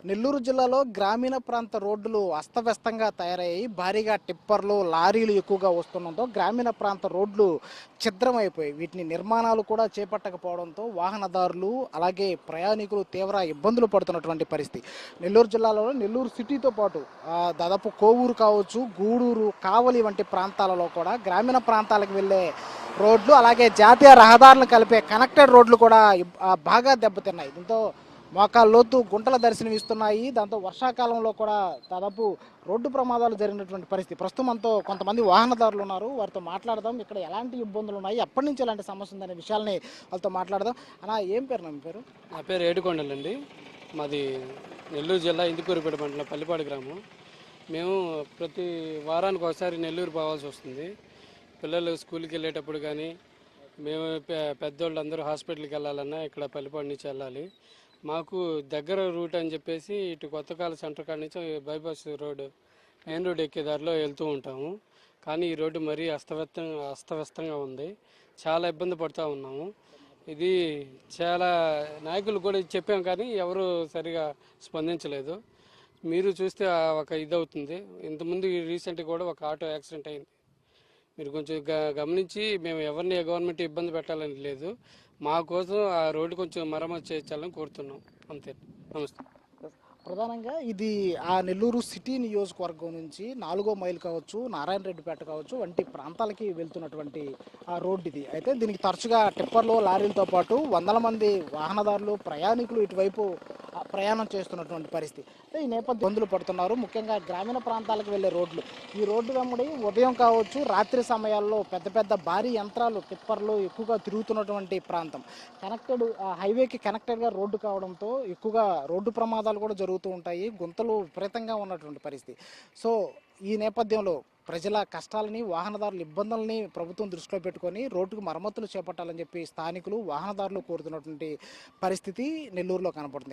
నెల్లూరు జిల్లాలో గ్రామీణ ప్రాంత రోడ్లు అస్తవ్యస్తంగా తయారయ్యాయి. భారీగా టిప్పర్లు, లారీలు ఎక్కువగా వస్తుండడంతో గ్రామీణ ప్రాంత రోడ్లు ఛిద్రమైపోయాయి. వీటిని నిర్మాణాలు కూడా చేపట్టకపోవడంతో వాహనదారులు అలాగే ప్రయాణికులు తీవ్ర ఇబ్బందులు పడుతున్నటువంటి పరిస్థితి. నెల్లూరు జిల్లాలో నెల్లూరు సిటీతో పాటు దాదాపు కోవూరు కావచ్చు, గూడూరు, కావలి వంటి ప్రాంతాలలో కూడా గ్రామీణ ప్రాంతాలకు వెళ్ళే రోడ్లు అలాగే జాతీయ రహదారులను కలిపే కనెక్టెడ్ రోడ్లు కూడా బాగా దెబ్బతిన్నాయి. దీంతో మోకాళ్ళ లోతు గుంటల దర్శనమిస్తున్నాయి. దాంతో వర్షాకాలంలో కూడా దాదాపు రోడ్డు ప్రమాదాలు జరిగినటువంటి పరిస్థితి. ప్రస్తుతం మనతో కొంతమంది వాహనదారులు ఉన్నారు, వారితో మాట్లాడదాం. ఇక్కడ ఎలాంటి ఇబ్బందులు ఉన్నాయి, ఎప్పటి నుంచి ఎలాంటి సమస్య ఉందనే విషయాల్ని వాళ్ళతో మాట్లాడదాం. అన్న, ఏం పేరు? మీ పేరు? నా పేరు ఏడుకొండలండి. మాది నెల్లూరు జిల్లా ఇందుకూరుపేట మండలం పల్లిపాడు గ్రామం. మేము ప్రతి వారానికి ఒకసారి నెల్లూరు పోవాల్సి వస్తుంది. పిల్లలు స్కూల్కి వెళ్ళేటప్పుడు కానీ మేము పెద్దోళ్ళు అందరూ హాస్పిటల్కి వెళ్ళాలన్నా ఇక్కడ పల్లిపాడు నుంచి వెళ్ళాలి. మాకు దగ్గర రూట్ అని చెప్పేసి ఇటు కొత్తకాల సెంటర్ కాడ నుంచి బైపాస్ రోడ్డు మెయిన్ రోడ్ ఎక్కే దారిలో వెళ్తూ ఉంటాము. కానీ ఈ రోడ్డు మరీ అస్తవ్యస్తంగా ఉంది. చాలా ఇబ్బంది పడుతూ ఉన్నాము. ఇది చాలా నాయకులు కూడా చెప్పాం కానీ ఎవరు సరిగా స్పందించలేదు. మీరు చూస్తే ఒక ఇదవుతుంది. ఇంతకుముందు రీసెంట్గా కూడా ఒక ఆటో యాక్సిడెంట్ అయింది. మీరు కొంచెం గమనించి, మేము ఎవరిని గవర్నమెంట్ ఇబ్బంది పెట్టాలని లేదు, మా కోసం ఆ రోడ్డు కొంచెం మరమ్మతు చేయించాలని కోరుతున్నాం, అంతే. నమస్తే. ప్రధానంగా ఇది ఆ నెల్లూరు సిటీ నియోజకవర్గం నుంచి 4వ మైల్ కావచ్చు, నారాయణ రెడ్డిపేట కావచ్చు వంటి ప్రాంతాలకి వెళ్తున్నటువంటి ఆ రోడ్డు ఇది. అయితే దీనికి తరచుగా టిప్పర్లు, లారీలతో పాటు వందల మంది వాహనదారులు, ప్రయాణికులు ఇటువైపు ప్రయాణం చేస్తున్నటువంటి పరిస్థితి. అయితే ఈ నేపథ్యం ఇబ్బందులు పడుతున్నారు. ముఖ్యంగా గ్రామీణ ప్రాంతాలకు వెళ్ళే రోడ్లు, ఈ రోడ్డు వెంబడి ఉదయం కావచ్చు, రాత్రి సమయాల్లో పెద్ద పెద్ద భారీ యంత్రాలు, టిప్పర్లు ఎక్కువగా తిరుగుతున్నటువంటి ప్రాంతం. కనెక్టెడ్ హైవేకి కనెక్టెడ్గా రోడ్డు కావడంతో ఎక్కువగా రోడ్డు ప్రమాదాలు కూడా జరుగుతూ ఉంటాయి. గుంతలు విపరీతంగా ఉన్నటువంటి పరిస్థితి. సో ఈ నేపథ్యంలో ప్రజల కష్టాలని, వాహనదారుల ఇబ్బందులని ప్రభుత్వం దృష్టిలో పెట్టుకొని రోడ్డుకు మరమ్మతులు చేపట్టాలని చెప్పి స్థానికులు, వాహనదారులు కోరుతున్నటువంటి పరిస్థితి నెల్లూరులో కనపడుతుంది.